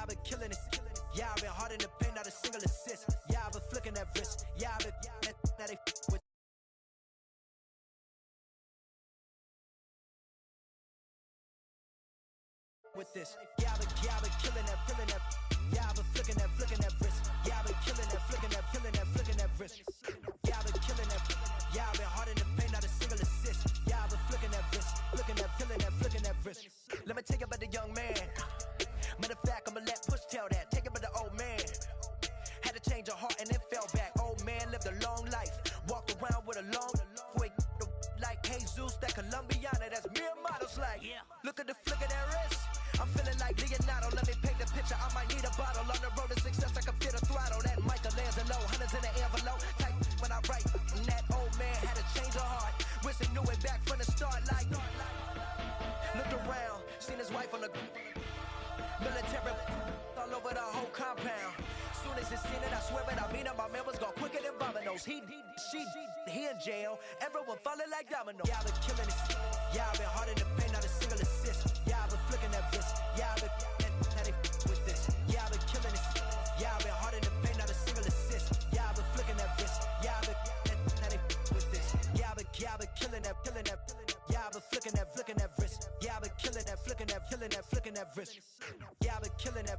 I've been killing it. Yeah, I've been hard in the paint, not a single assist. Yeah, I've been flicking that wrist. Yeah, I've been that they with. With this, yeah, I've been killing that. Yeah, I've been flicking that wrist. Yeah, I've been killing that, flicking that wrist. Yeah, I've been killing that. Yeah, I've been hard in the paint, not a single assist. Yeah, I've been flicking that wrist, flicking that wrist. Let me take it about the young man. Matter of fact, I'ma let Push tell that. Take it about the old man. Had to change her heart and then fell back. Old man lived a long life. Walked around with a long wait, like Jesus, that Colombiana. That's mere models like. Look at the flick of that wrist. I'm feeling like Leonardo, let me paint the picture. I might need a bottle on the road to success. I can feel the throttle. That Michelangelo, hundreds in the envelope. Type when I write. And that old man had to change her heart. Wish he knew it back from the start. Like, looked around, seen his wife on the military all over the whole compound. Soon as he seen it, I swear it, I mean it. My man was gone quicker than dominoes. He in jail. Everyone falling like dominoes. Yeah, I've been killing it. Yeah, I've been hard in the paint, not a single assist. Yeah, I've been flicking that wrist. Yeah, I've been now they with this. Yeah, I've been killing it. Yeah, I've been hard in the paint, not a single assist. Yeah, I've been flicking that wrist. Yeah, I've been now they with this. Yeah, I've been killing that. Yeah, I've been flicking that wrist. Yeah, I've been killing that, flicking that wrist. Yeah, I've been killing that.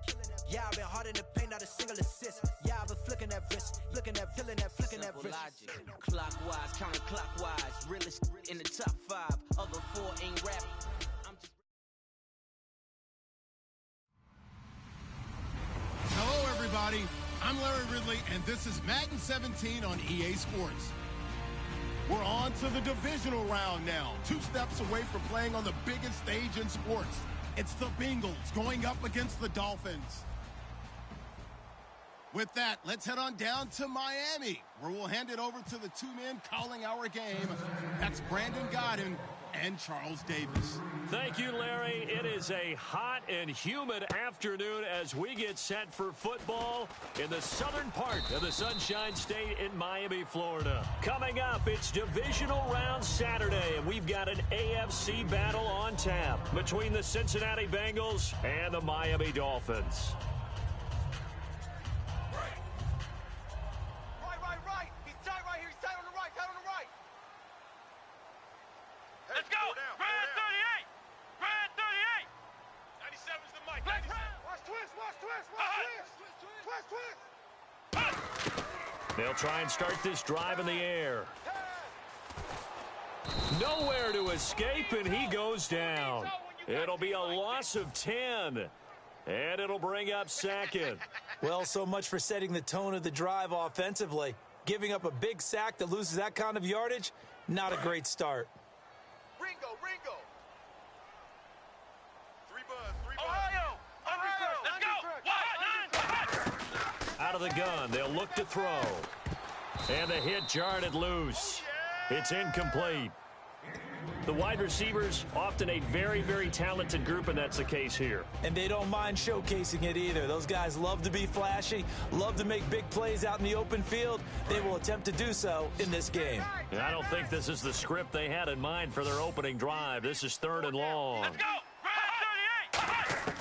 Yeah, I've been hard in the paint, not a single assist. Yeah, I've been flicking that wrist, flicking that wrist. Logic. Clockwise, counterclockwise, realest in the top 5. Other 4 ain't rap. Hello, everybody. I'm Larry Ridley, and this is Madden 17 on EA Sports. We're on to the divisional round now. 2 steps away from playing on the biggest stage in sports. It's the Bengals going up against the Dolphins. With that, let's head on down to Miami, where we'll hand it over to the 2 men calling our game. That's Brandon Godden and Charles Davis. Thank you, Larry. It is a hot and humid afternoon as we get set for football in the southern part of the Sunshine State in Miami, Florida. Coming up, it's divisional round Saturday, and we've got an AFC battle on tap between the Cincinnati Bengals and the Miami Dolphins. Right. He's tight right here. He's tight on the right. Let's go! Grand 38! Grand 38! 97's the mic. Watch twist! They'll try and start this drive in the air. Nowhere to escape, and he goes down. It'll be a loss of 10, and it'll bring up second. Well, so much for setting the tone of the drive offensively. Giving up a big sack that loses that kind of yardage, not a great start. Ringo. 3 buzz. Ohio! Let's go! Out of the gun, they'll look to throw. And the hit jarred it loose. It's incomplete. The wide receivers, often a very, very talented group, and that's the case here. And they don't mind showcasing it either. Those guys love to be flashy, love to make big plays out in the open field. They will attempt to do so in this game. And I don't think this is the script they had in mind for their opening drive. This is 3rd and long. Let's go! Grand 38!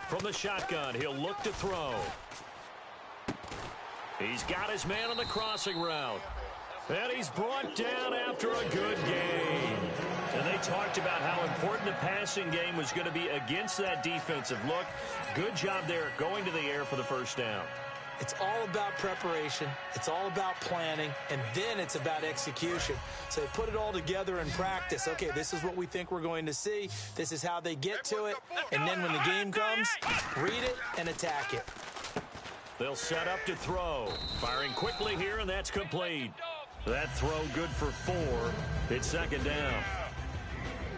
From the shotgun, he'll look to throw. He's got his man on the crossing route. And he's brought down after a good game. And they talked about how important the passing game was going to be against that defensive look. Good job there going to the air for the first down. It's all about preparation. It's all about planning. And then it's about execution. So they put it all together in practice. Okay, this is what we think we're going to see. This is how they get to it. And then when the game comes, read it and attack it. They'll set up to throw. Firing quickly here, and that's complete. That throw good for 4. It's 2nd down.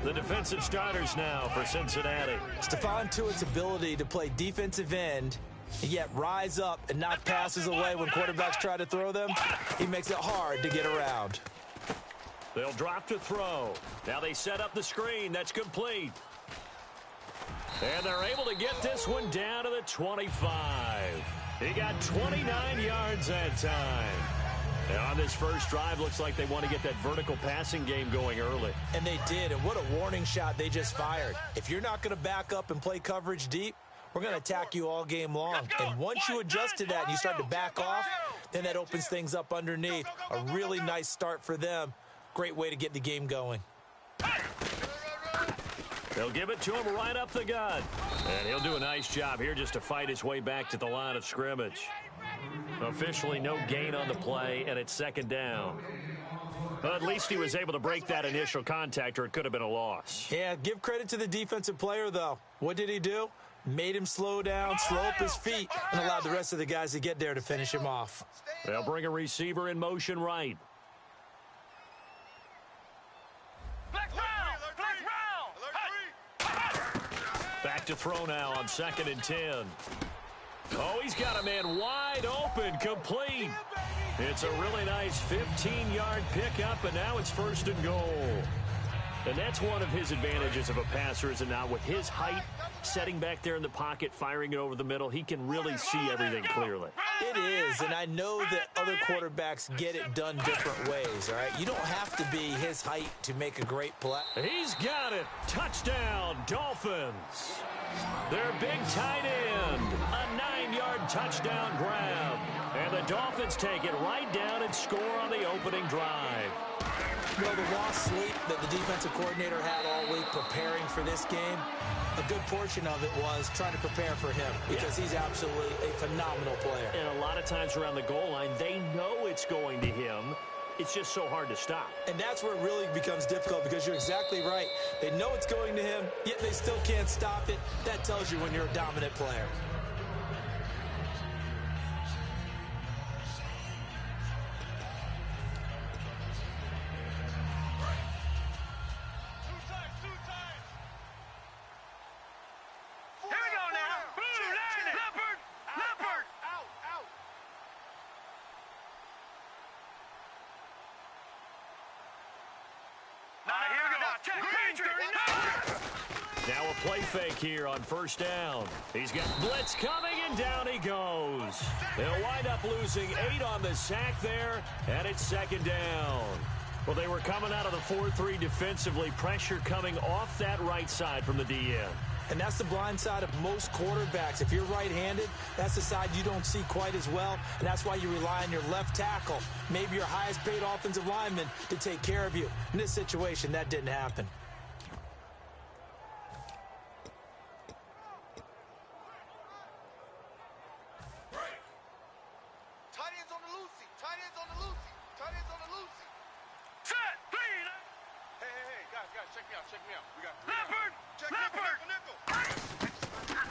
The defensive starters now for Cincinnati. Stephon Tuitt's ability to play defensive end and yet rise up and knock passes away when quarterbacks try to throw them, he makes it hard to get around. They'll drop to throw. Now they set up the screen. That's complete. And they're able to get this one down to the 25. He got 29 yards that time. And on this first drive, looks like they want to get that vertical passing game going early. And they did, and what a warning shot they just fired. If you're not going to back up and play coverage deep, we're going to attack you all game long. And once you adjust to that and you start to back off, then that opens things up underneath. A really nice start for them. Great way to get the game going. They'll give it to him right up the gut. And he'll do a nice job here just to fight his way back to the line of scrimmage. Officially no gain on the play, and it's second down. But at least he was able to break that initial contact, or it could have been a loss. Yeah, give credit to the defensive player, though. What did he do? Made him slow down, slow up his feet, and allowed the rest of the guys to get there to finish him off. They'll bring a receiver in motion right. Back to throw now on 2nd and 10. Oh, he's got a man wide open, complete. It's a really nice 15-yard pickup, and now it's 1st and goal. And that's one of his advantages of a passer, is it not? With his height, setting back there in the pocket, firing it over the middle, he can really see everything clearly. It is, and I know that other quarterbacks get it done different ways, all right? You don't have to be his height to make a great play. He's got it. Touchdown, Dolphins. Their big tight end, a 9-yard touchdown grab. And the Dolphins take it right down and score on the opening drive. Well, the lost sleep that the defensive coordinator had all week preparing for this game, a good portion of it was trying to prepare for him because he's absolutely a phenomenal player. And a lot of times around the goal line, they know it's going to him. It's just so hard to stop. And that's where it really becomes difficult because you're exactly right. They know it's going to him, yet they still can't stop it. That tells you when you're a dominant player. Now a play fake here on 1st down. He's got blitz coming, and down he goes. They'll wind up losing 8 on the sack there, and it's 2nd down. Well, they were coming out of the 4-3 defensively. Pressure coming off that right side from the DN. And that's the blind side of most quarterbacks. If you're right-handed, that's the side you don't see quite as well, and that's why you rely on your left tackle, maybe your highest-paid offensive lineman, to take care of you. In this situation, that didn't happen.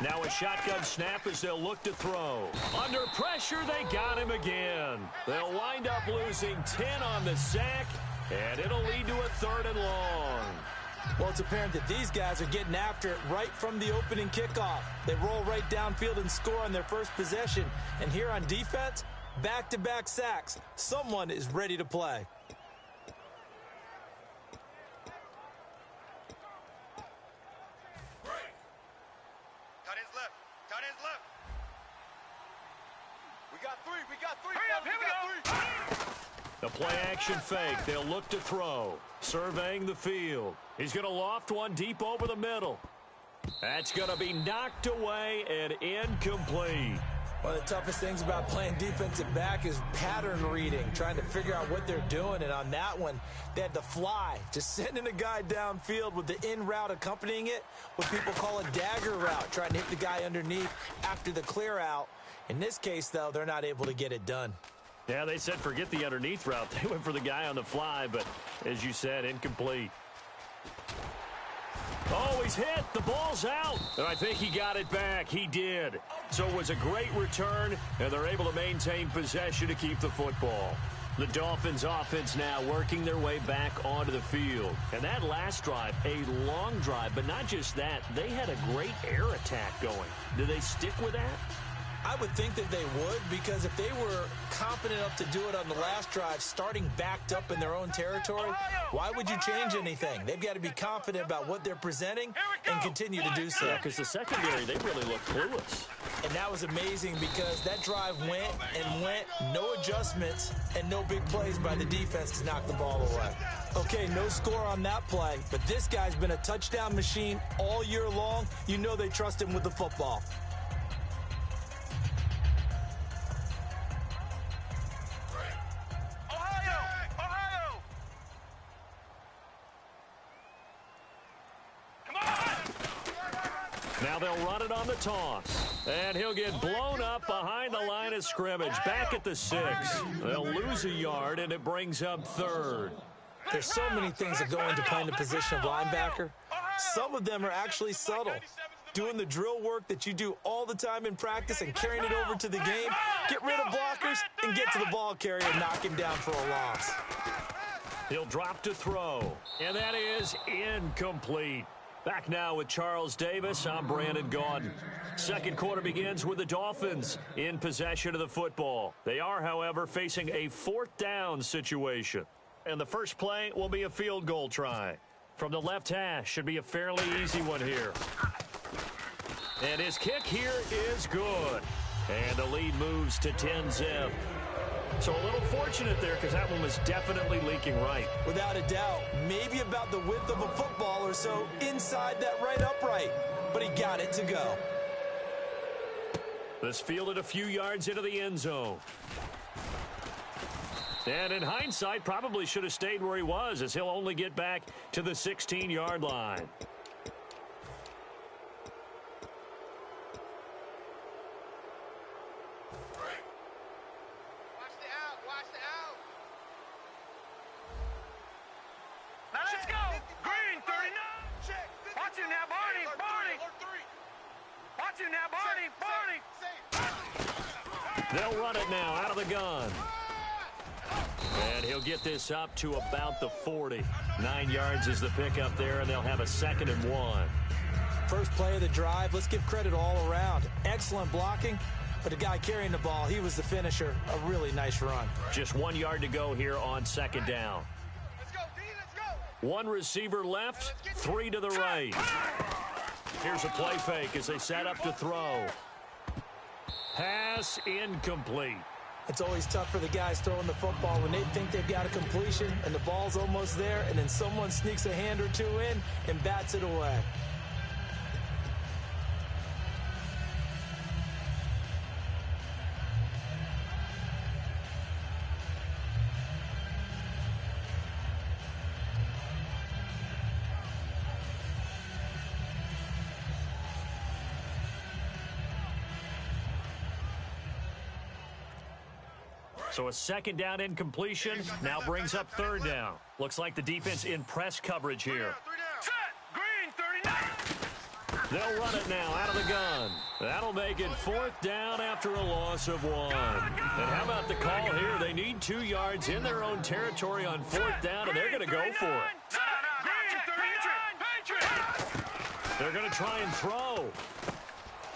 Now a shotgun snap as they'll look to throw. Under pressure, they got him again. They'll wind up losing 10 on the sack, and it'll lead to a 3rd and long. Well, it's apparent that these guys are getting after it right from the opening kickoff. They roll right downfield and score on their first possession. And here on defense, back-to-back sacks. Someone is ready to play. The play-action fake. They'll look to throw. Surveying the field. He's going to loft one deep over the middle. That's going to be knocked away and incomplete. One of the toughest things about playing defensive back is pattern reading, trying to figure out what they're doing. And on that one, they had the fly, just sending a guy downfield with the in route accompanying it, what people call a dagger route, trying to hit the guy underneath after the clear out. In this case, though, they're not able to get it done. Yeah, they said forget the underneath route. They went for the guy on the fly, but as you said, incomplete. Oh, he's hit. The ball's out. And I think he got it back. He did. So it was a great return, and they're able to maintain possession to keep the football. The Dolphins offense now working their way back onto the field. And that last drive, a long drive, but not just that. They had a great air attack going. Do they stick with that? I would think that they would, because if they were competent enough to do it on the last drive, starting backed up in their own territory, why would you change anything? They've got to be confident about what they're presenting and continue to do so. Yeah, because the secondary, they really look clueless. And that was amazing because that drive went and went, no adjustments, and no big plays by the defense to knock the ball away. Okay, no score on that play, but this guy's been a touchdown machine all year long. You know they trust him with the football. Now they'll run it on the toss. And he'll get blown up behind the line of scrimmage. Back at the 6. They'll lose a yard, and it brings up 3rd. There's so many things that go into playing the position of linebacker. Some of them are actually subtle. Doing the drill work that you do all the time in practice and carrying it over to the game. Get rid of blockers and get to the ball carrier and knock him down for a loss. He'll drop to throw. And that is incomplete. Back now with Charles Davis, I'm Brandon Gaudin. Second quarter begins with the Dolphins in possession of the football. They are, however, facing a 4th down situation. And the first play will be a field goal try. From the left hash, should be a fairly easy one here. And his kick here is good. And the lead moves to 10-zip. So a little fortunate there because that one was definitely leaking right. Without a doubt, maybe about the width of a football or so inside that right upright. But he got it to go. This fielded a few yards into the end zone. And in hindsight, probably should have stayed where he was as he'll only get back to the 16-yard line. Now let's go. Green, 39. Watch him now, Barney. Watch him now, Barney. They'll run it now out of the gun. And he'll get this up to about the 40. 9 yards is the pickup there, and they'll have a 2nd and 1. First play of the drive, let's give credit all around. Excellent blocking, but the guy carrying the ball, he was the finisher. A really nice run. Just 1 yard to go here on 2nd down. Let's go, D, let's go. 1 receiver left, 3 to the right. Here's a play fake as they set up to throw. Pass incomplete. It's always tough for the guys throwing the football when they think they've got a completion and the ball's almost there, and then someone sneaks a hand or two in and bats it away. So a 2nd down incompletion now brings up 3rd down. Looks like the defense in press coverage here. Set. Green, 39. They'll run it now out of the gun. That'll make it 4th down after a loss of 1. And how about the call here? They need 2 yards in their own territory on 4th down, and they're going to go for it. They're going to try and throw.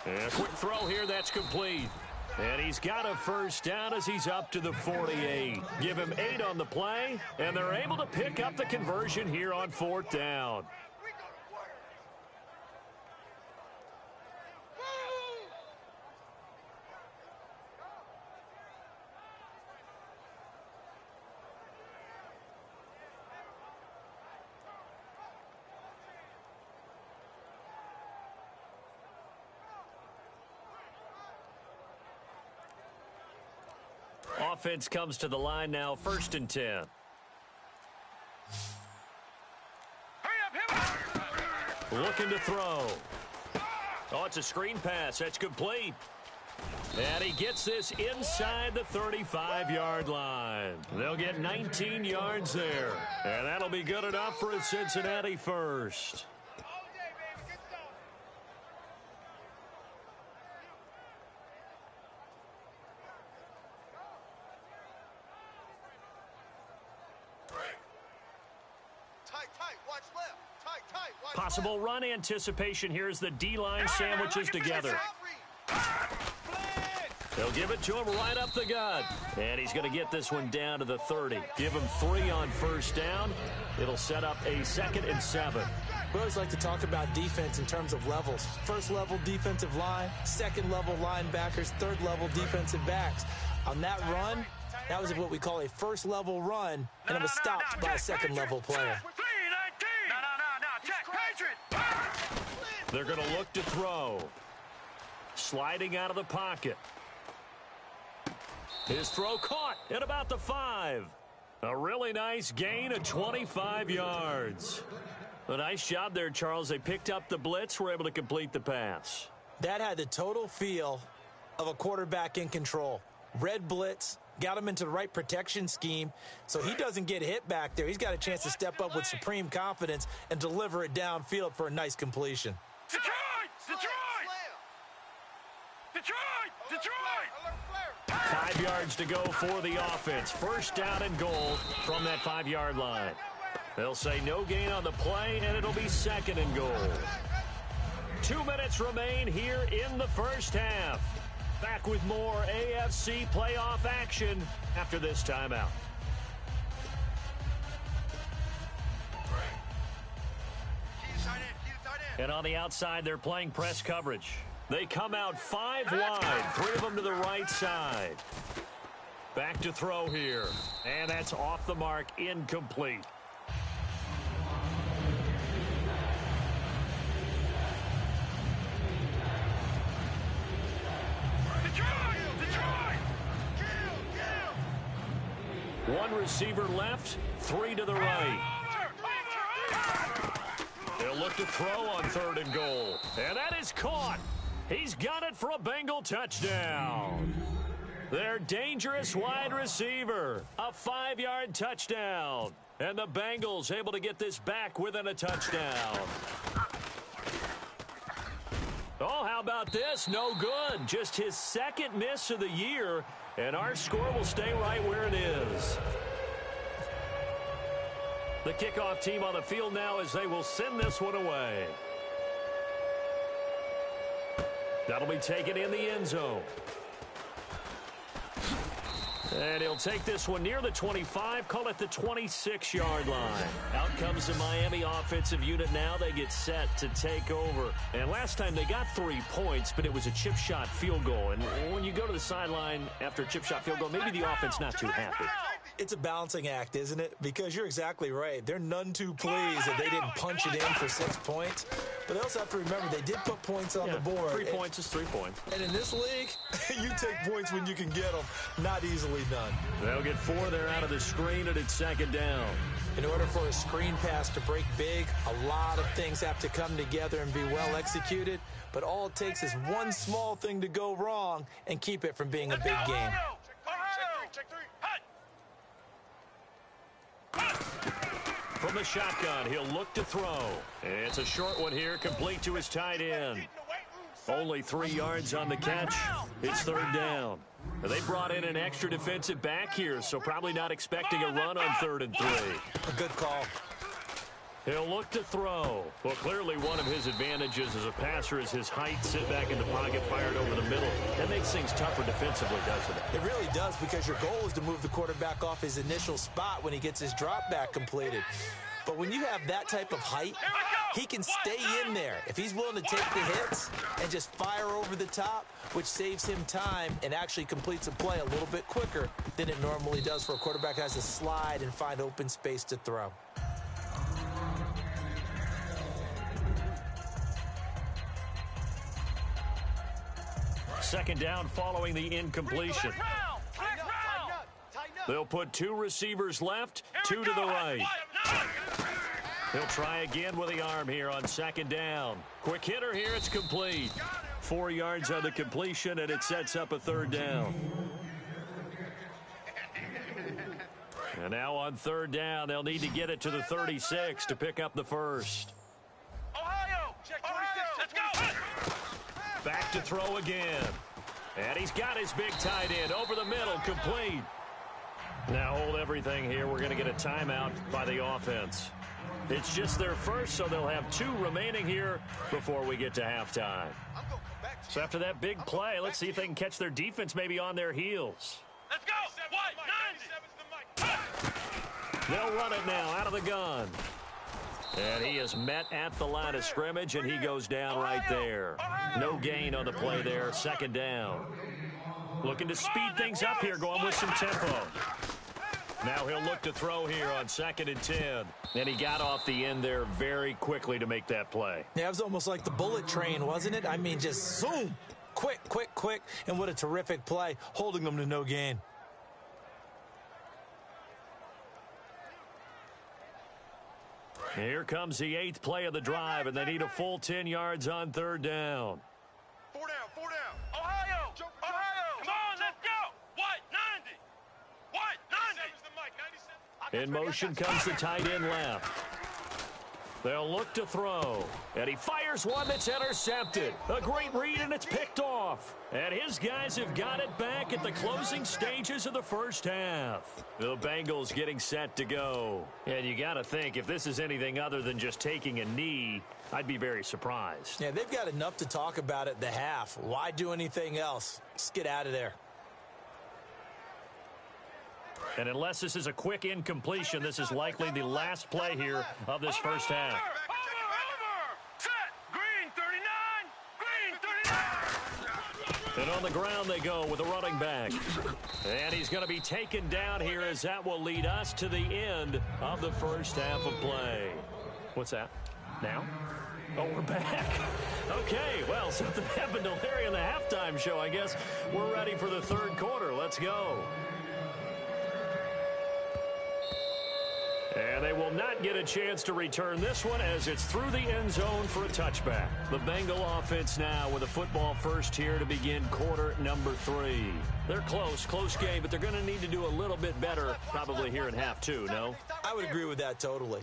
And a quick throw here, that's complete. And he's got a 1st down as he's up to the 48. Give him 8 on the play, and they're able to pick up the conversion here on 4th down. Offense comes to the line now, 1st and 10. Looking to throw. Oh, it's a screen pass. That's complete. And he gets this inside the 35-yard line. They'll get 19 yards there. And that'll be good enough for a Cincinnati 1st. Possible run anticipation here as the D-line sandwiches together. They'll give it to him right up the gut. And he's going to get this one down to the 30. Give him 3 on 1st down. It'll set up a 2nd and 7. We always like to talk about defense in terms of levels. 1st level defensive line, 2nd level linebackers, 3rd level defensive backs. On that run, that was what we call a 1st level run, and it was stopped by a 2nd level player. They're going to look to throw. Sliding out of the pocket. His throw caught at about the 5. A really nice gain of 25 yards. A nice job there, Charles. They picked up the blitz, were able to complete the pass. That had the total feel of a quarterback in control. Red blitz, got him into the right protection scheme, so he doesn't get hit back there. He's got a chance to step up with supreme confidence and deliver it downfield for a nice completion. Detroit! Detroit! Detroit! Detroit! 5 yards to go for the offense. First down and goal from that 5-yard line. They'll say no gain on the play, and it'll be second and goal. 2 minutes remain here in the first half. Back with more AFC playoff action after this timeout. And on the outside, they're playing press coverage. They come out 5 wide, 3 of them to the right side. Back to throw here, and that's off the mark, incomplete. One receiver left, 3 to the right. They'll look to throw on 3rd and goal. And that is caught. He's got it for a Bengal touchdown. Their dangerous wide receiver. A 5-yard touchdown. And the Bengals able to get this back within a touchdown. Oh, how about this? No good. Just his 2nd miss of the year. And our score will stay right where it is. The kickoff team on the field now as they will send this one away. That'll be taken in the end zone. And he'll take this one near the 25, call it the 26-yard line. Out comes the Miami offensive unit now. They get set to take over. And last time they got 3 points, but it was a chip shot field goal. And when you go to the sideline after a chip shot field goal, maybe the offense not too happy. It's a balancing act, isn't it? Because you're exactly right. They're none too pleased that they didn't punch it in for 6 points. But they also have to remember they did put points on the board. 3 points is 3 points. And in this league, you take points when you can get them. Not easily done. They'll get 4 there out of the screen, and it's 2nd down. In order for a screen pass to break big, a lot of things have to come together and be well executed. But all it takes is one small thing to go wrong and keep it from being a big game. From the shotgun, he'll look to throw. It's a short one here, complete to his tight end. Only 3 yards on the catch. It's 3rd down. They brought in an extra defensive back here, so probably not expecting a run on 3rd and 3. A good call. He'll look to throw. Well, clearly one of his advantages as a passer is his height. Sit back in the pocket, fired over the middle. That makes things tougher defensively, doesn't it? It really does, because your goal is to move the quarterback off his initial spot when he gets his drop back completed. But when you have that type of height, he can stay in there. If he's willing to take the hits and just fire over the top, which saves him time and actually completes a play a little bit quicker than it normally does for a quarterback who has to slide and find open space to throw. Second down following the incompletion. They'll put 2 receivers left, 2 to the right. He'll try again with the arm here on 2nd down. Quick hitter here, it's complete. 4 yards on the completion, and it sets up a 3rd down. And now on 3rd down, they'll need to get it to the 36 to pick up the first. Ohio! Check 26, let's go! Back to throw again. And he's got his big tight end over the middle, complete. Now hold everything here. We're going to get a timeout by the offense. It's just their first, so they'll have 2 remaining here before we get to halftime. So after that big play, let's see if they can catch their defense maybe on their heels. Let's go! They'll run it now out of the gun. And he is met at the line of scrimmage, and he goes down right there. No gain on the play there, 2nd down. Looking to speed things up here, going with some tempo. Now he'll look to throw here on 2nd and 10. And he got off the end there very quickly to make that play. Yeah, it was almost like the bullet train, wasn't it? I mean, just zoom. Quick, quick, quick. And what a terrific play, holding them to no gain. Here comes the 8th play of the drive, and they need a full 10 yards on 3rd down. 4 down, 4 down. Ohio! Ohio! Come on, let's go! What? 90! What? 90! 97's the mic, 97. In motion comes the tight end left. They'll look to throw. And he fires one that's intercepted. A great read, and it's picked off. And his guys have got it back at the closing stages of the first half. The Bengals getting set to go. And you got to think, if this is anything other than just taking a knee, I'd be very surprised. Yeah, they've got enough to talk about at the half. Why do anything else? Let's get out of there. And unless this is a quick incompletion, this is likely the last play here of this first half. Over! Set! Green 39! Green 39! And on the ground they go with a running back. And he's going to be taken down here as that will lead us to the end of the first half of play. What's that? Now? Oh, we're back. Okay, well, something happened to Larry in the halftime show, I guess. We're ready for the 3rd quarter. Let's go. And they will not get a chance to return this one as it's through the end zone for a touchback. The Bengal offense now with a football first here to begin quarter number 3. They're close game, but they're going to need to do a little bit better probably here in half 2, no? I would agree with that totally.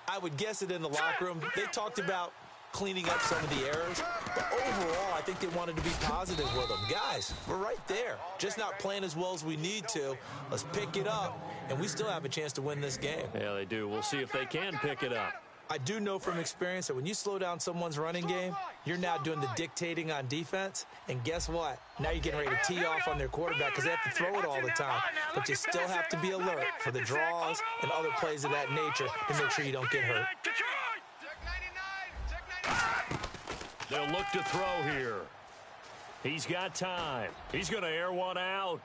I would guess it in the locker room. They talked about cleaning up some of the errors, but overall, I think they wanted to be positive with them. Guys, we're right there. Just not playing as well as we need to. Let's pick it up, and we still have a chance to win this game. Yeah, they do. We'll see if they can pick it up. I do know from experience that when you slow down someone's running game, you're now doing the dictating on defense, and guess what? Now you're getting ready to tee off on their quarterback because they have to throw it all the time. But you still have to be alert for the draws and other plays of that nature to make sure you don't get hurt. They'll look to throw here. He's got time. He's going to air one out.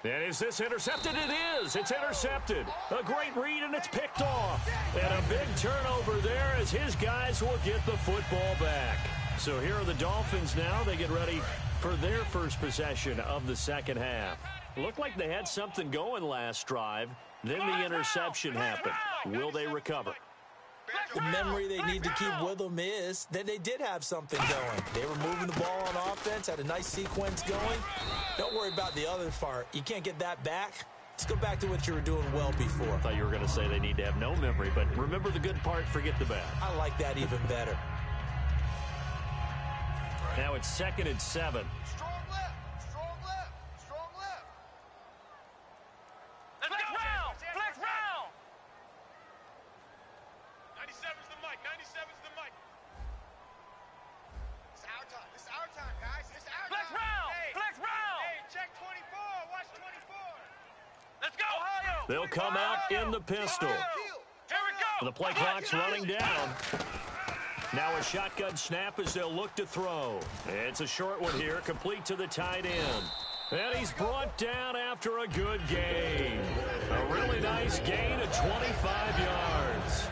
And is this intercepted? It is. It's intercepted. A great read, and it's picked off. And a big turnover there as his guys will get the football back. So here are the Dolphins now. They get ready for their first possession of the second half. Looked like they had something going last drive. Then the interception happened. Will they recover? The memory they need to keep with them is that they did have something going. They were moving the ball on offense, had a nice sequence going. Don't worry about the other part. You can't get that back. Let's go back to what you were doing well before. I thought you were going to say they need to have no memory, but remember the good part, forget the bad. I like that even better. Now it's 2nd and 7. Strong left, strong left, strong left. Let's go! Flex round! 97's the mic, 97's the mic. It's our time, it's our time, guys. It's our Flex time. round! Hey, Flex round! hey, check 24, watch 24. Let's go! Ohio! They'll come out in the pistol. Here we go! The play clock's running down. Now a shotgun snap as they'll look to throw. It's a short one here, complete to the tight end. And he's brought down after a good gain. A really nice gain of 25 yards.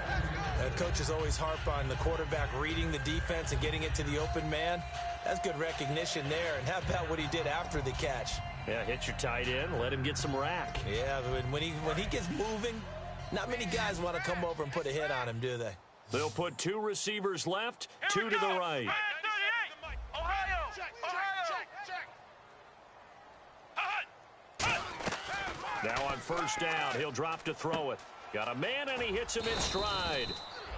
Coaches always harp on the quarterback reading the defense and getting it to the open man. That's good recognition there. And how about what he did after the catch? Yeah, hit your tight end, let him get some rack. Yeah, but when he gets moving, not many guys want to come over and put a hit on him, do they? They'll put 2 receivers left, 2 to the right. Red 38! Ohio! Ohio! Now on first down, he'll drop to throw it. Got a man, and he hits him in stride.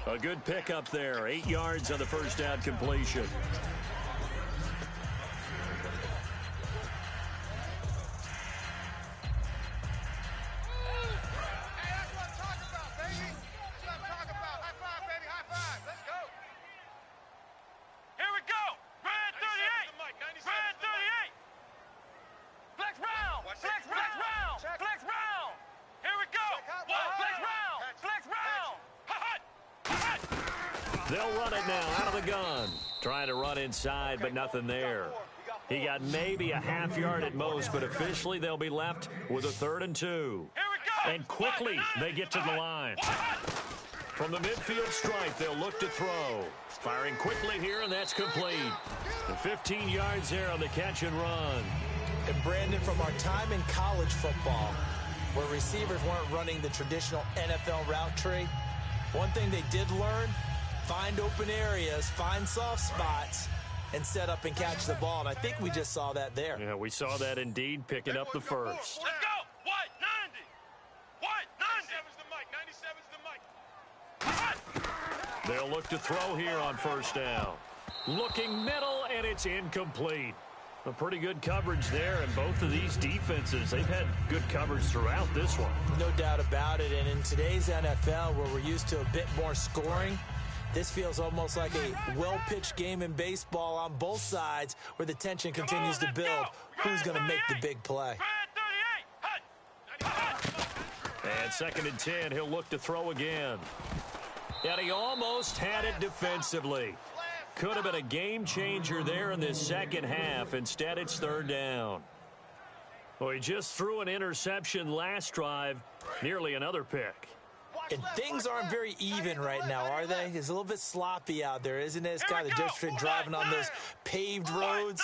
A good pickup there, 8 yards on the first down completion. They'll run it now out of the gun. Trying to run inside, but nothing there. He got maybe a half yard at most, but officially they'll be left with a 3rd and 2. And quickly they get to the line. From the midfield stripe, they'll look to throw. Firing quickly here, and that's complete. And 15 yards there on the catch and run. And Brandon, from our time in college football, where receivers weren't running the traditional NFL route tree, One thing they did learn, find open areas, find soft spots, and set up and catch the ball. And I think we just saw that there. Yeah, we saw that indeed, picking up the first. Let's go. What? 90. What? 90. 97's the mic. 97's the mic. They'll look to throw here on first down. Looking middle, and it's incomplete. A pretty good coverage there, and both of these defenses, they've had good coverage throughout this one. No doubt about it. And in today's NFL, where we're used to a bit more scoring, this feels almost like a well-pitched game in baseball on both sides where the tension continues to build. Who's going to make the big play? And 2nd and 10, he'll look to throw again. And he almost had it defensively. Could have been a game changer there in this second half. Instead, it's 3rd down. Well, he just threw an interception last drive, nearly another pick. And things aren't very even right now, are they? It's a little bit sloppy out there, isn't it? It's kind of the difference between driving on those paved roads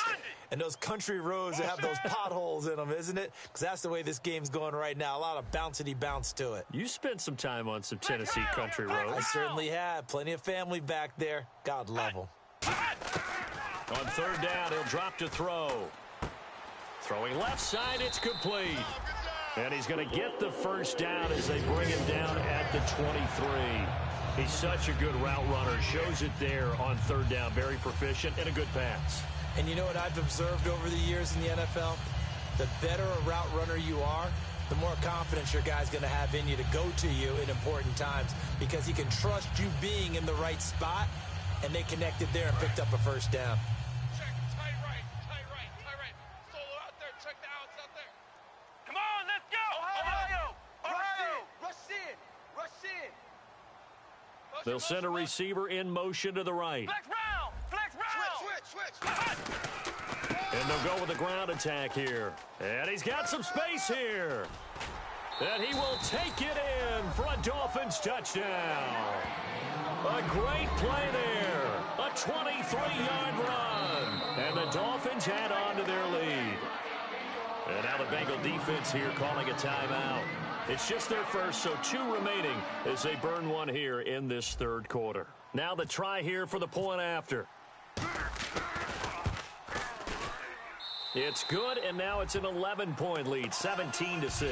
and those country roads that have those potholes in them, isn't it? Because that's the way this game's going right now. A lot of bouncy bounce to it. You spent some time on some Tennessee country roads. I certainly have. Plenty of family back there. God love them. On 3rd down, he'll drop to throw. Throwing left side, it's complete. And he's going to get the first down as they bring him down at the 23. He's such a good route runner. Shows it there on 3rd down. Very proficient and a good pass. And you know what I've observed over the years in the NFL? The better a route runner you are, the more confidence your guy's going to have in you to go to you in important times because he can trust you being in the right spot, and they connected there and picked up a first down. Check, tight right, tight right, tight right. Solo out there, check the outs out there. Come on, let's go. Ohio. Rush in, rush in. They'll send a receiver in motion to the right. Flex round. Switch. And they'll go with a ground attack here. And he's got some space here. And he will take it in for a Dolphins touchdown. A great play there. A 23-yard run. And the Dolphins head on to their lead. And now the Bengal defense here calling a timeout. It's just their first, so 2 remaining as they burn one here in this 3rd quarter. Now the try here for the point after. It's good, and now it's an 11-point lead, 17-6.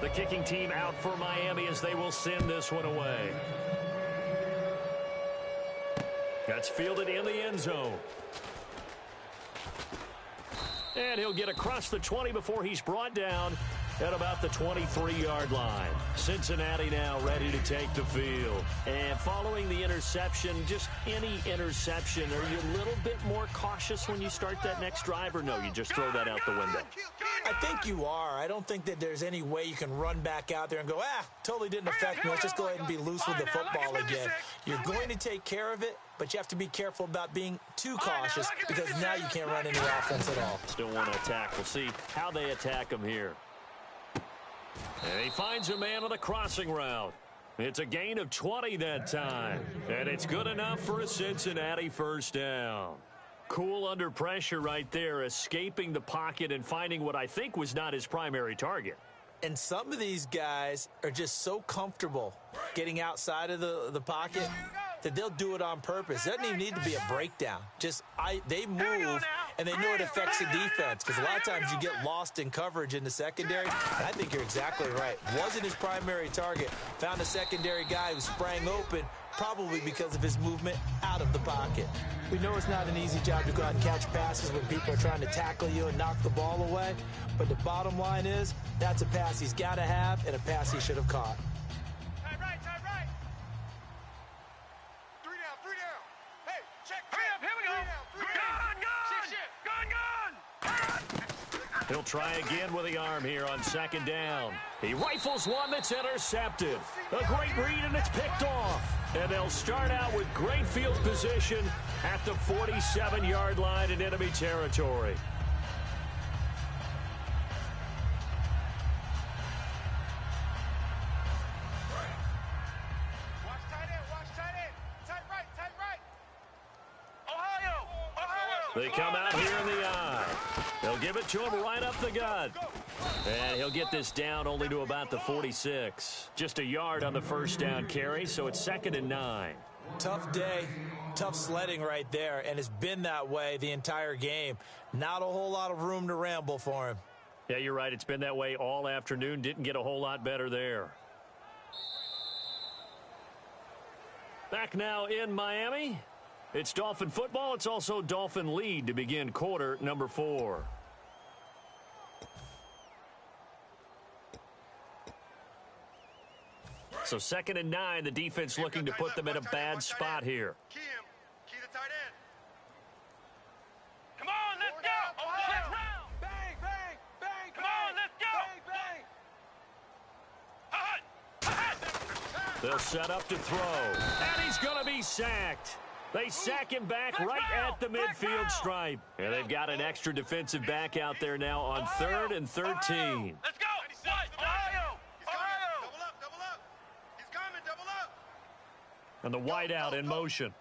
The kicking team out for Miami as they will send this one away. That's fielded in the end zone. And he'll get across the 20 before he's brought down at about the 23-yard line. Cincinnati now ready to take the field. And following the interception, just any interception, are you a little bit more cautious when you start that next drive, or no, you just throw that out the window? I think you are. I don't think that there's any way you can run back out there and go, totally didn't affect me. Let's just go ahead and be loose with the football again. You're going to take care of it, but you have to be careful about being too cautious because now you can't run any offense at all. Still want to attack. We'll see how they attack him here. And he finds a man on the crossing route. It's a gain of 20 that time. And it's good enough for a Cincinnati first down. Cool under pressure right there, escaping the pocket and finding what I think was not his primary target. And some of these guys are just so comfortable getting outside of the pocket that they'll do it on purpose. It doesn't even need to be a breakdown. They move, and they know it affects the defense because a lot of times you get lost in coverage in the secondary. And I think you're exactly right. Wasn't his primary target. Found a secondary guy who sprang open, probably because of his movement out of the pocket. We know it's not an easy job to go out and catch passes when people are trying to tackle you and knock the ball away. But the bottom line is, that's a pass he's got to have and a pass he should have caught. Tight right. 3 down. Hey, check. Hurry up, here we go. Gun. He'll try again with the arm here on 2nd down. He rifles one that's intercepted. A great read, and it's picked off. And they'll start out with great field position at the 47-yard line in enemy territory. Watch tight end. Tight right. Ohio. They come out here in the eye. They'll give it to him right up the gut. And he'll get this down only to about the 46. Just a yard on the first down carry, so it's 2nd and 9. Tough day, tough sledding right there, and it's been that way the entire game. Not a whole lot of room to ramble for him. Yeah, you're right. It's been that way all afternoon. Didn't get a whole lot better there. Back now in Miami. It's Dolphin football. It's also Dolphin lead to begin quarter number 4. So 2nd and 9, the defense looking to put them in a bad spot here. Key the tight end. Come on, let's go. Let's round. Bang, bang, bang. Come on, let's go. Bang, They'll set up to throw. And he's going to be sacked. They sack him back right at the midfield stripe. And they've got an extra defensive back out there now on 3rd and 13. Let's go. Ohio. Double up. He's coming, double up. And the wideout in motion.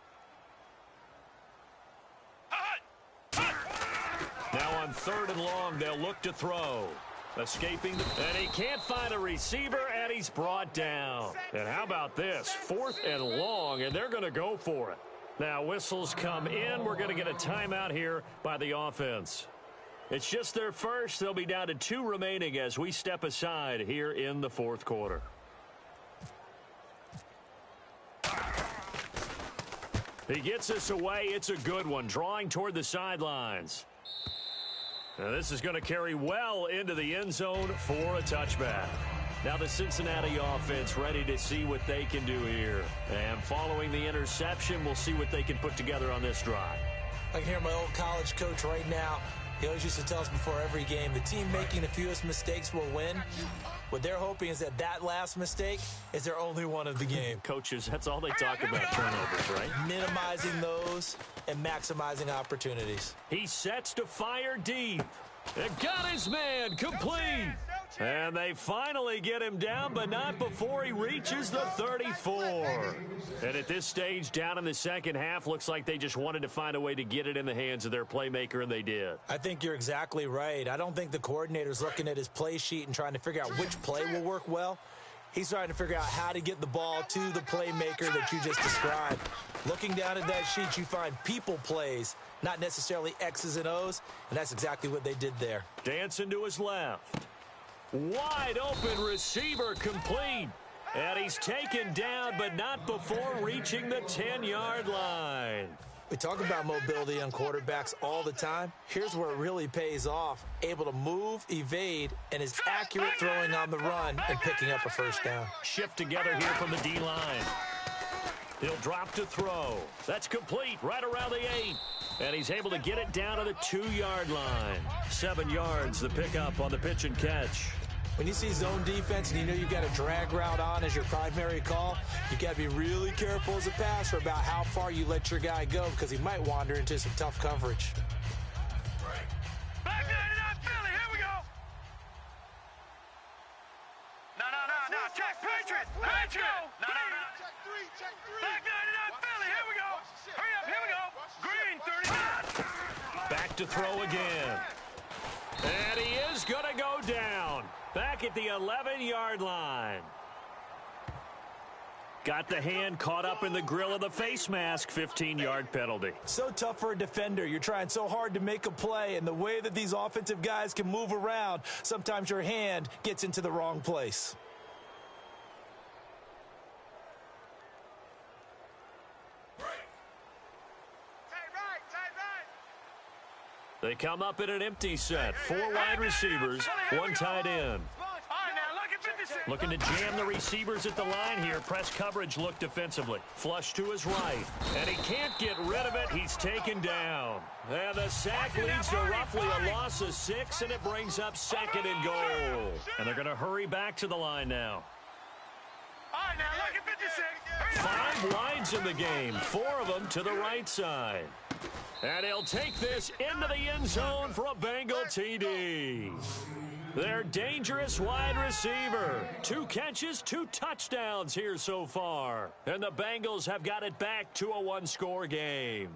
Now on 3rd and long, they'll look to throw. Escaping, and he can't find a receiver, and he's brought down. And how about this? 4th and long, and they're going to go for it. Now whistles come in. We're going to get a timeout here by the offense. It's just their first. They'll be down to 2 remaining as we step aside here in the 4th quarter. He gets us away. It's a good one, drawing toward the sidelines. Now this is going to carry well into the end zone for a touchback. Now the Cincinnati offense ready to see what they can do here. And following the interception, we'll see what they can put together on this drive. I can hear my old college coach right now. He always used to tell us before every game, the team making the fewest mistakes will win. What they're hoping is that that last mistake is their only one of the game. Coaches, that's all they talk about, turnovers, right? Minimizing those and maximizing opportunities. He sets to fire deep. And got his man complete. And they finally get him down, but not before he reaches the 34. And at this stage, down in the second half, looks like they just wanted to find a way to get it in the hands of their playmaker, and they did. I think you're exactly right. I don't think the coordinator's looking at his play sheet and trying to figure out which play will work well. He's trying to figure out how to get the ball to the playmaker that you just described. Looking down at that sheet, you find people plays, not necessarily X's and O's, and that's exactly what they did there. Dancing to his left. Wide open receiver complete. And he's taken down, but not before reaching the 10-yard line. We talk about mobility on quarterbacks all the time. Here's where it really pays off. Able to move, evade, and is accurate throwing on the run and picking up a first down. Shift together here from the D-line. He'll drop to throw. That's complete right around the 8. And he's able to get it down to the 2-yard line. 7 yards, the pickup on the pitch and catch. When you see zone defense and you know you've got a drag route on as your primary call, you got to be really careful as a passer about how far you let your guy go because he might wander into some tough coverage. Back 99 Philly, here we go. No. Check Patriots. Let's go. No. Check three. Back 99 Philly, here we go. Hurry up, here we go. Green 30. Back to throw again. And he is going to go down. Back at the 11-yard line. Got the hand caught up in the grill of the face mask. 15-yard penalty. So tough for a defender. You're trying so hard to make a play, and the way that these offensive guys can move around, sometimes your hand gets into the wrong place. They come up in an empty set. 4 wide receivers, 1 tight end. Looking to jam the receivers at the line here. Press coverage look defensively. Flush to his right. And he can't get rid of it. He's taken down. And the sack leads to roughly a loss of 6, and it brings up 2nd and goal. And they're going to hurry back to the line now. 5 wides in the game. 4 of them to the right side. And he'll take this into the end zone for a Bengal TD. Their dangerous wide receiver. 2 catches, 2 touchdowns here so far. And the Bengals have got it back to a 1-score game.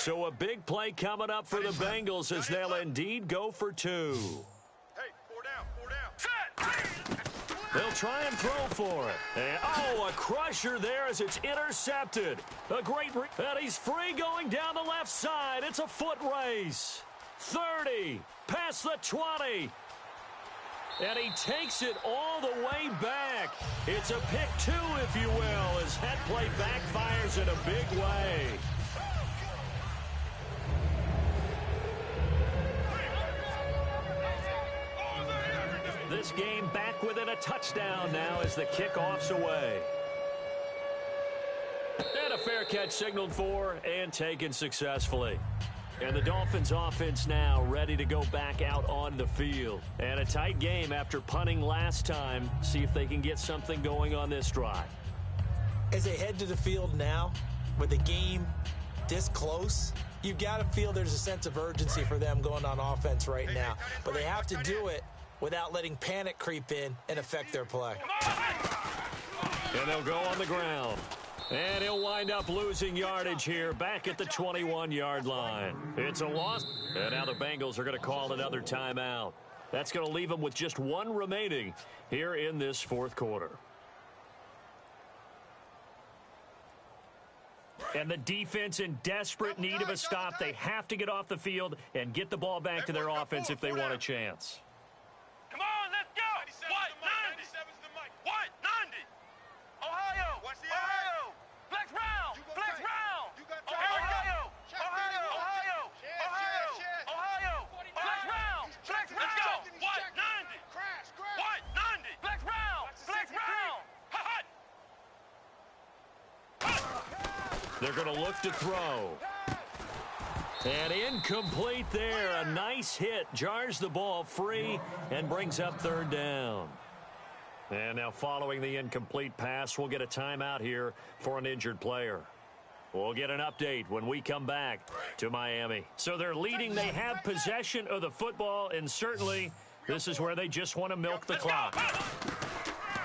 So a big play coming up for the Bengals as they'll indeed go for 2. Hey, 4 down. Set. They'll try and throw for it. And, a crusher there as it's intercepted. A great and he's free going down the left side. It's a foot race. 30, past the 20. And he takes it all the way back. It's a pick 2, if you will, as that play backfires in a big way. This game back within a touchdown now as the kickoff's away. And a fair catch signaled for and taken successfully. And the Dolphins offense now ready to go back out on the field. And a tight game after punting last time. See if they can get something going on this drive. As they head to the field now, with the game this close, you've got to feel there's a sense of urgency for them going on offense right now. But they have to do it without letting panic creep in and affect their play. And they'll go on the ground. And he'll wind up losing yardage here back at the 21-yard line. It's a loss. And now the Bengals are going to call another timeout. That's going to leave them with just 1 remaining here in this 4th quarter. And the defense in desperate need of a stop. They have to get off the field and get the ball back to their offense if they want a chance. Come on, let's go. What? 90. What? 90. Ohio. Ohio. Flex round. Flex round. Ohio. Ohio. Ohio. Ohio. Ohio. Flex round. Flex round. Let's go. What? 90. What? 90. Flex round. Flex round. Hot. They're going to look to throw. And incomplete there. A nice hit. Jars the ball free and brings up 3rd down. And now following the incomplete pass, we'll get a timeout here for an injured player. We'll get an update when we come back to Miami. So they're leading. They have possession of the football, and certainly this is where they just want to milk the clock.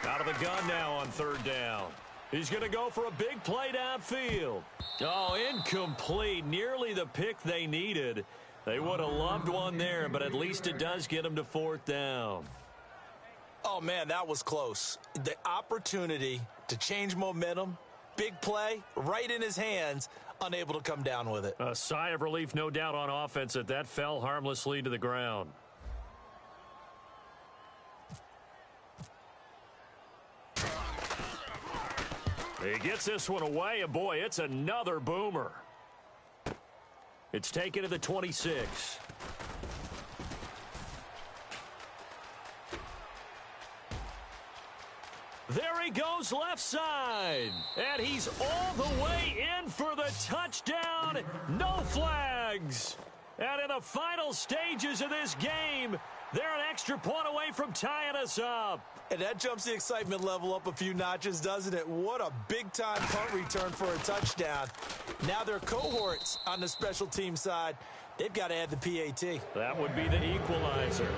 Out of the gun now on 3rd down. He's going to go for a big play downfield. Oh, incomplete. Nearly the pick they needed. They would have loved one there, but at least it does get them to 4th down. Oh, man, that was close. The opportunity to change momentum, big play, right in his hands, unable to come down with it. A sigh of relief, no doubt, on offense that fell harmlessly to the ground. He gets this one away, and boy, it's another boomer. It's taken to the 26. There he goes left side. And he's all the way in for the touchdown. No flags. And in the final stages of this game, they're an extra point away from tying us up. And that jumps the excitement level up a few notches, doesn't it? What a big-time punt return for a touchdown. Now their cohorts on the special team side, they've got to add the PAT. That would be the equalizer.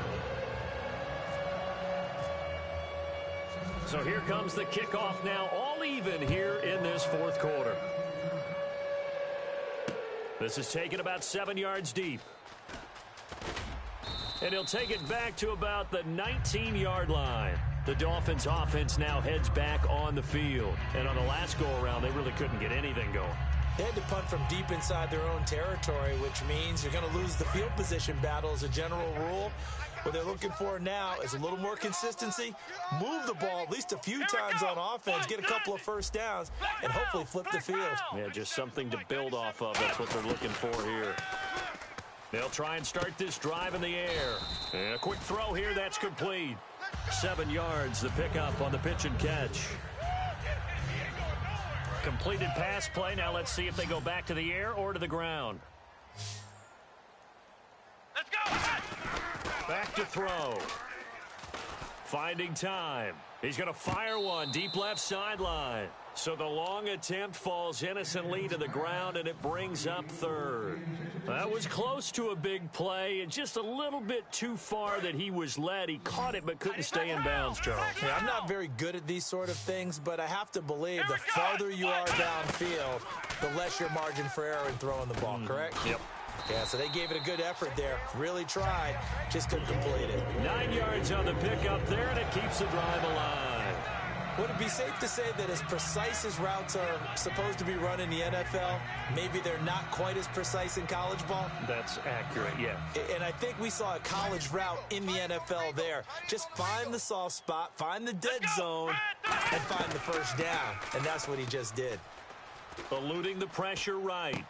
So here comes the kickoff now, all even here in this 4th quarter. This is taken about 7 yards deep. And he'll take it back to about the 19-yard line. The Dolphins offense now heads back on the field. And on the last go-around, they really couldn't get anything going. They had to punt from deep inside their own territory, which means you're going to lose the field position battle as a general rule. What they're looking for now is a little more consistency, move the ball at least a few times on offense, get a couple of first downs, and hopefully flip the field. Yeah, just something to build off of. That's what they're looking for here. They'll try and start this drive in the air. And a quick throw here, that's complete. 7 yards, the pickup on the pitch and catch. Completed pass play. Now let's see if they go back to the air or to the ground. Let's go. Back to throw. Finding time. He's going to fire one deep left sideline. So the long attempt falls innocently to the ground, and it brings up third. That was close to a big play, and just a little bit too far that he was led. He caught it but couldn't stay in bounds, Charles. Yeah, I'm not very good at these sort of things, but I have to believe the farther you are downfield, the less your margin for error in throwing the ball, correct? Yep. Yeah, so they gave it a good effort there. Really tried, just couldn't complete it. 9 yards on the pickup there, and it keeps the drive alive. Would it be safe to say that as precise as routes are supposed to be run in the NFL, maybe they're not quite as precise in college ball? That's accurate, yeah. And I think we saw a college route in the NFL there. Just find the soft spot, find the dead zone, and find the first down. And that's what he just did. Eluding the pressure right.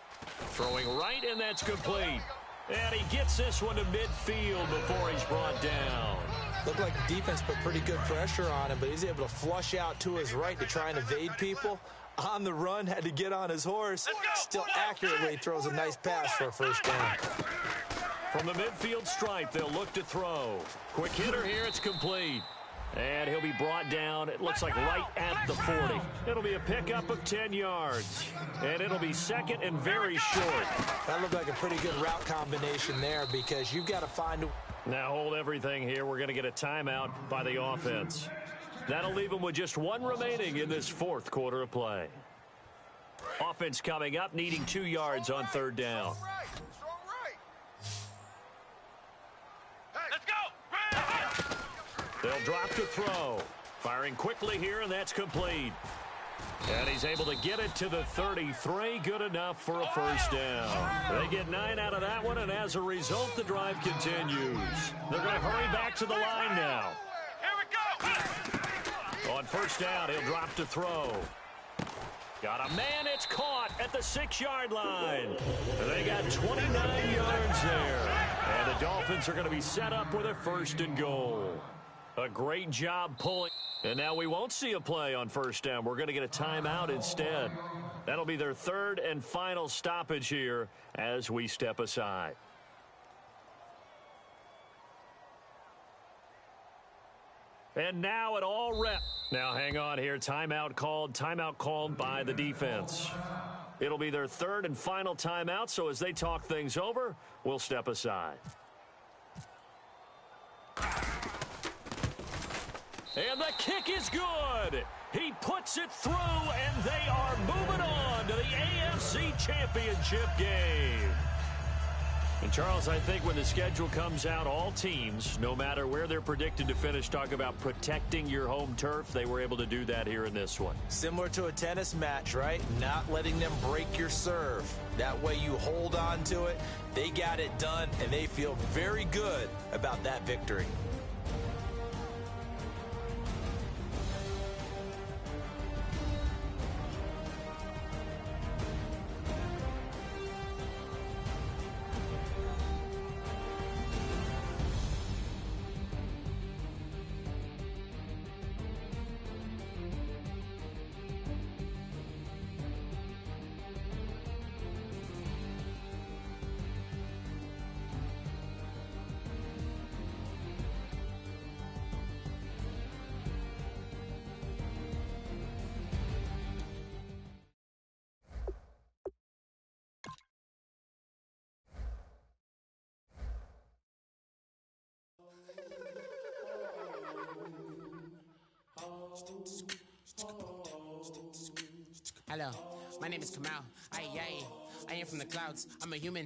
Throwing right, and that's complete. And he gets this one to midfield before he's brought down. Looked like the defense put pretty good pressure on him, but he's able to flush out to his right to try and evade people. On the run, had to get on his horse. Still accurately throws a nice pass for a first down. From the midfield stripe, they'll look to throw. Quick hitter here, it's complete. And he'll be brought down, it looks like right at the 40. It'll be a pickup of 10 yards. And it'll be second and very short. That looked like a pretty good route combination there because you've got to find... Now hold everything here. We're going to get a timeout by the offense. That'll leave them with just one remaining in this fourth quarter of play. Offense coming up, needing 2 yards on third down. Let's go! They'll drop to throw. Firing quickly here, and that's complete. And he's able to get it to the 33. Good enough for a first down. They get 9 out of that one, and as a result, the drive continues. They're going to hurry back to the line now. Here we go! On first down, he'll drop to throw. Got a man, it's caught at the 6-yard line. They got 29 yards there. And the Dolphins are going to be set up with a first and goal. A great job pulling. And now we won't see a play on first down. We're going to get a timeout instead. That'll be their third and final stoppage here as we step aside. And now it all rep. Now hang on here. Timeout called by the defense. It'll be their third and final timeout, so as they talk things over, we'll step aside. And the kick is good. He puts it through, and they are moving on to the AFC Championship game. And, Charles, I think when the schedule comes out, all teams, no matter where they're predicted to finish, talk about protecting your home turf. They were able to do that here in this one. Similar to a tennis match, right? Not letting them break your serve. That way you hold on to it. They got it done, and they feel very good about that victory. Hello, my name is Kamal. I am from the clouds. I'm a human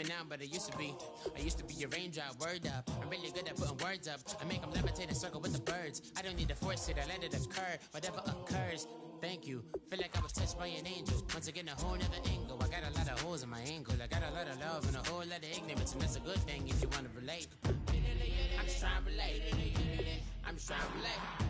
now, but I used to be a raindrop. Word up, I'm really good at putting words up. I make them levitate and circle with the birds. I don't need to force it, I let it occur. Whatever occurs, thank you. Feel like I was touched by an angel. Once again, a whole nother angle. I got a lot of holes in my ankle. I got a lot of love and a whole lot of ignorance, and that's a good thing if you want to relate. I'm just trying to relate. I'm just trying to relate.